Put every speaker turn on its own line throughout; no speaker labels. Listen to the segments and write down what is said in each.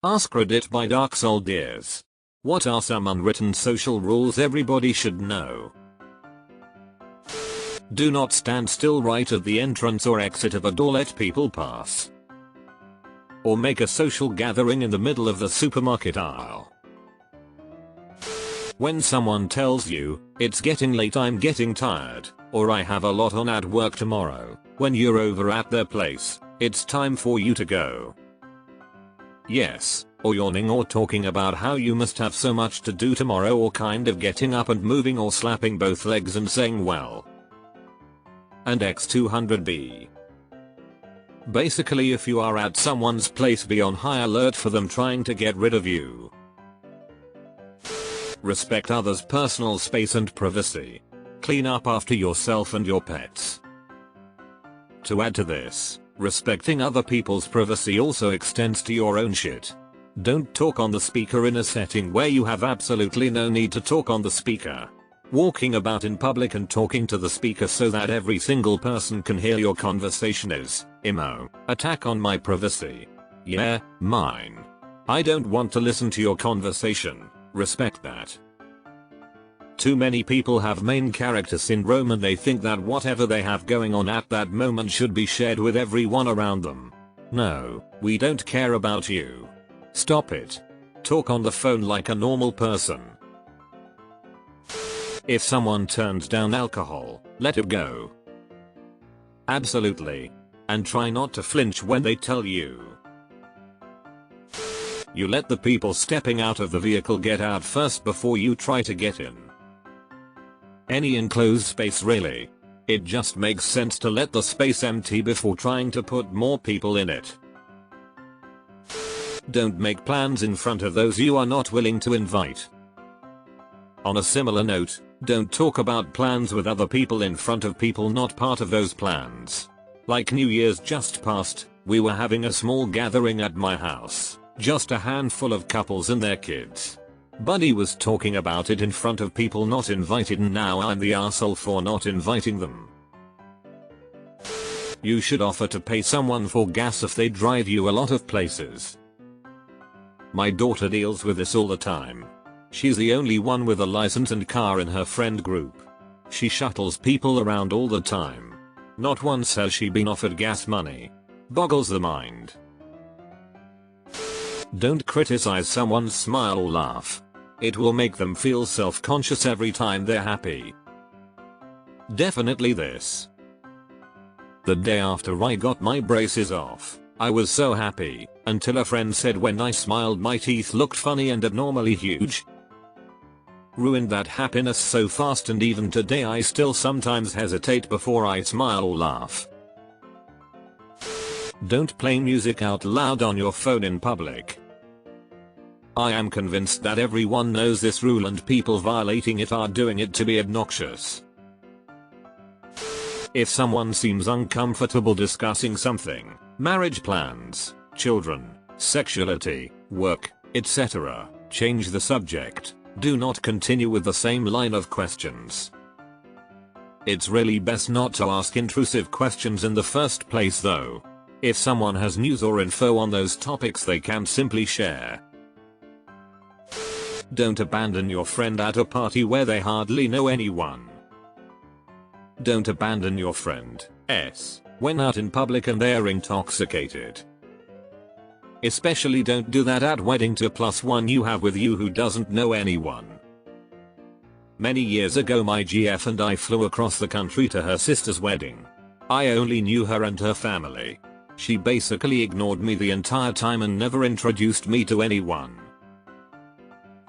AskRedd by Dark Soul Dears. What are some unwritten social rules everybody should know? Do not stand still right at the entrance or exit of a door, let people pass. Or make a social gathering in the middle of the supermarket aisle. When someone tells you, "It's getting late, I'm getting tired," or "I have a lot on at work tomorrow," when you're over at their place, it's time for you to go. Yes, or yawning or talking about how you must have so much to do tomorrow, or kind of getting up and moving or slapping both legs and saying well. And X200B. Basically, if you are at someone's place, be on high alert for them trying to get rid of you. Respect others' personal space and privacy. Clean up after yourself and your pets. To add to this, respecting other people's privacy also extends to your own shit. Don't talk on the speaker in a setting where you have absolutely no need to talk on the speaker. Walking about in public and talking to the speaker so that every single person can hear your conversation is, attack on my privacy. Yeah, mine. I don't want to listen to your conversation. Respect that. Too many people have main character syndrome and they think that whatever they have going on at that moment should be shared with everyone around them. No, we don't care about you. Stop it. Talk on the phone like a normal person. If someone turns down alcohol, let it go. Absolutely. And try not to flinch when they tell you. You let the people stepping out of the vehicle get out first before you try to get in. Any enclosed space really. It just makes sense to let the space empty before trying to put more people in it. Don't make plans in front of those you are not willing to invite. On a similar note, don't talk about plans with other people in front of people not part of those plans. Like New Year's just passed, we were having a small gathering at my house, just a handful of couples and their kids. Buddy was talking about it in front of people not invited, and now I'm the arsehole for not inviting them. You should offer to pay someone for gas if they drive you a lot of places. My daughter deals with this all the time. She's the only one with a license and car in her friend group. She shuttles people around all the time. Not once has she been offered gas money. Boggles the mind. Don't criticize someone's smile or laugh. It will make them feel self-conscious every time they're happy. Definitely this. The day after I got my braces off, I was so happy, until a friend said when I smiled my teeth looked funny and abnormally huge. Ruined that happiness so fast, and even today I still sometimes hesitate before I smile or laugh. Don't play music out loud on your phone in public. I am convinced that everyone knows this rule and people violating it are doing it to be obnoxious. If someone seems uncomfortable discussing something, marriage plans, children, sexuality, work, etc., change the subject. Do not continue with the same line of questions. It's really best not to ask intrusive questions in the first place though. If someone has news or info on those topics they can simply share. Don't abandon your friend at a party where they hardly know anyone. Don't abandon your friends when out in public and they're intoxicated. Especially don't do that at wedding to +1 you have with you who doesn't know anyone. Many years ago my GF and I flew across the country to her sister's wedding. I only knew her and her family. She basically ignored me the entire time and never introduced me to anyone.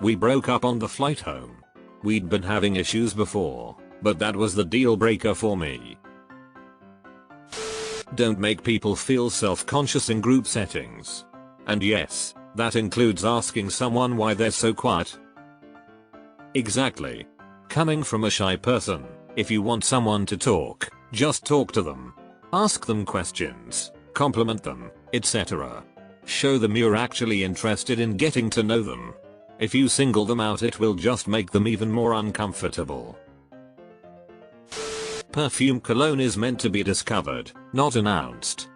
We broke up on the flight home. We'd been having issues before, but that was the deal breaker for me. Don't make people feel self-conscious in group settings. And yes, that includes asking someone why they're so quiet. Exactly. Coming from a shy person, if you want someone to talk, just talk to them. Ask them questions, compliment them, etc. Show them you're actually interested in getting to know them. If you single them out, it will just make them even more uncomfortable. Perfume cologne is meant to be discovered, not announced.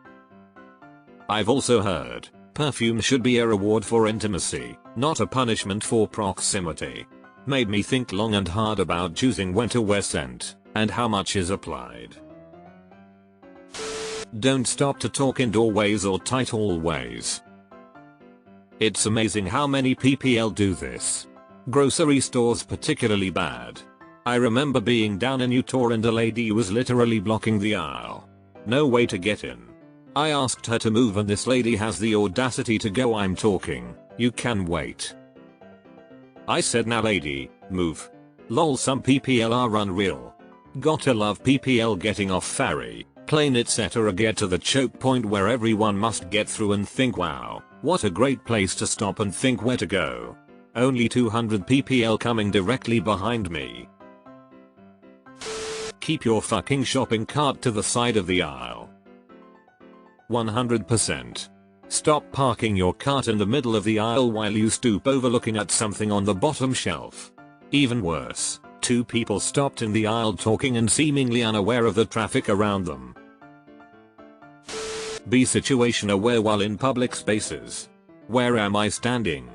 I've also heard Perfume should be a reward for intimacy, not a punishment for proximity. Made me think long and hard about choosing when to wear scent, and how much is applied. Don't stop to talk in doorways or tight hallways. It's amazing how many PPL do this. Grocery stores particularly bad. I remember being down in Utah and a lady was literally blocking the aisle. No way to get in. I asked her to move and this lady has the audacity to go, "I'm talking, you can wait." I said, "Now lady, move." Lol, some PPL are unreal. Gotta love PPL getting off ferry, plane etc. get to the choke point where everyone must get through and think, wow, what a great place to stop and think where to go. Only 200 PPL coming directly behind me. Keep your fucking shopping cart to the side of the aisle. 100%. Stop parking your cart in the middle of the aisle while you stoop over looking at something on the bottom shelf. Even worse, two people stopped in the aisle talking and seemingly unaware of the traffic around them. Be situation aware while in public spaces. Where am I standing?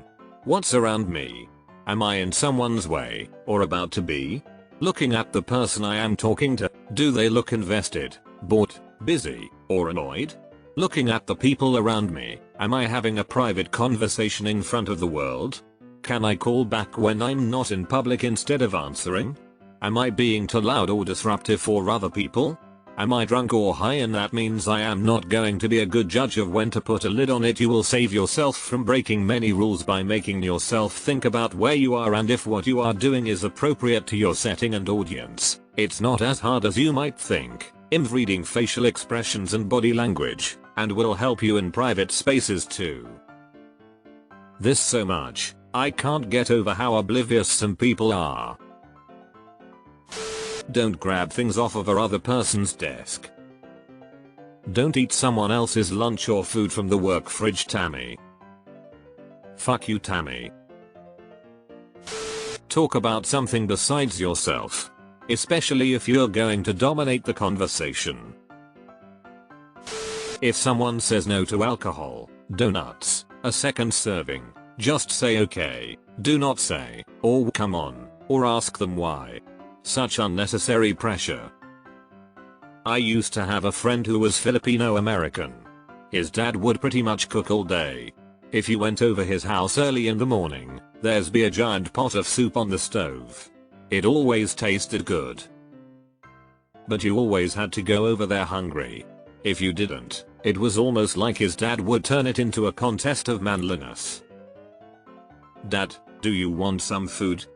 What's around me? Am I in someone's way, or about to be? Looking at the person I am talking to, do they look invested, bored, busy, or annoyed? Looking at the people around me, am I having a private conversation in front of the world? Can I call back when I'm not in public instead of answering? Am I being too loud or disruptive for other people? Am I drunk or high, and that means I am not going to be a good judge of when to put a lid on it. You will save yourself from breaking many rules by making yourself think about where you are and if what you are doing is appropriate to your setting and audience. It's not as hard as you might think. Reading facial expressions and body language, and will help you in private spaces too. This so much, I can't get over how oblivious some people are. Don't grab things off of other person's desk. Don't eat someone else's lunch or food from the work fridge, Tammy. Fuck you, Tammy. Talk about something besides yourself, especially if you're going to dominate the conversation. If someone says no to alcohol, donuts, a second serving, just say okay. Do not say, "Oh come on," or ask them why. Such unnecessary pressure. I used to have a friend who was Filipino American. His dad would pretty much cook all day. If you went over his house early in the morning, there'd be a giant pot of soup on the stove. It always tasted good. But you always had to go over there hungry. If you didn't, it was almost like his dad would turn it into a contest of manliness. "Dad, do you want some food?"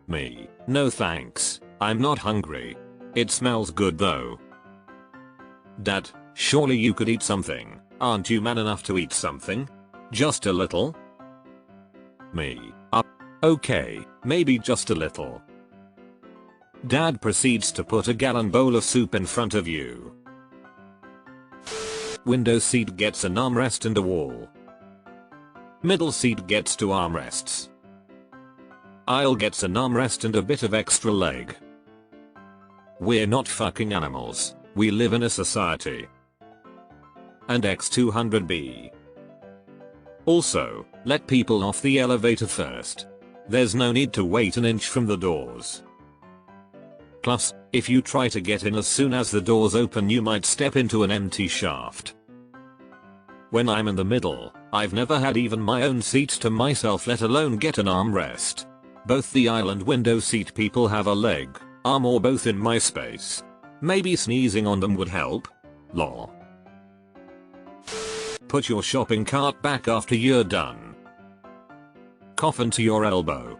Me, "No thanks, I'm not hungry. It smells good though." "Dad, surely you could eat something. Aren't you man enough to eat something? Just a little?" Me, "Okay, maybe just a little." Dad proceeds to put a gallon bowl of soup in front of you. Window seat gets an armrest and a wall. Middle seat gets two armrests. Aisle gets an armrest and a bit of extra leg. We're not fucking animals, we live in a society. And X200B. Also, let people off the elevator first. There's no need to wait an inch from the doors. Plus, if you try to get in as soon as the doors open, you might step into an empty shaft. When I'm in the middle, I've never had even my own seat to myself, let alone get an armrest. Both the aisle and window seat people have a leg, arm or both in my space. Maybe sneezing on them would help. Lol. Put your shopping cart back after you're done. Cough into your elbow.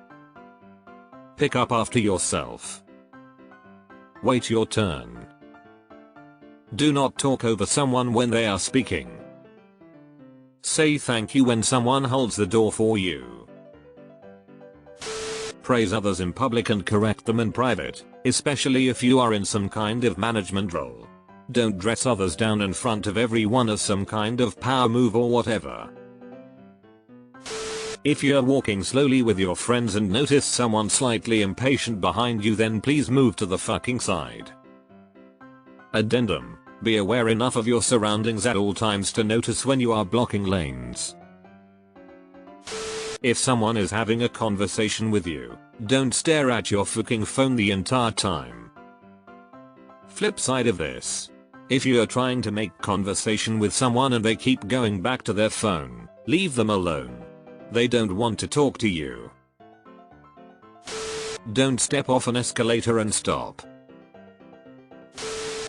Pick up after yourself. Wait your turn. Do not talk over someone when they are speaking. Say thank you when someone holds the door for you. Praise others in public and correct them in private, especially if you are in some kind of management role. Don't dress others down in front of everyone as some kind of power move or whatever. If you're walking slowly with your friends and notice someone slightly impatient behind you, then please move to the fucking side. Addendum. Be aware enough of your surroundings at all times to notice when you are blocking lanes. If someone is having a conversation with you, don't stare at your fucking phone the entire time. Flip side of this. If you are trying to make conversation with someone and they keep going back to their phone, leave them alone. They don't want to talk to you. Don't step off an escalator and stop.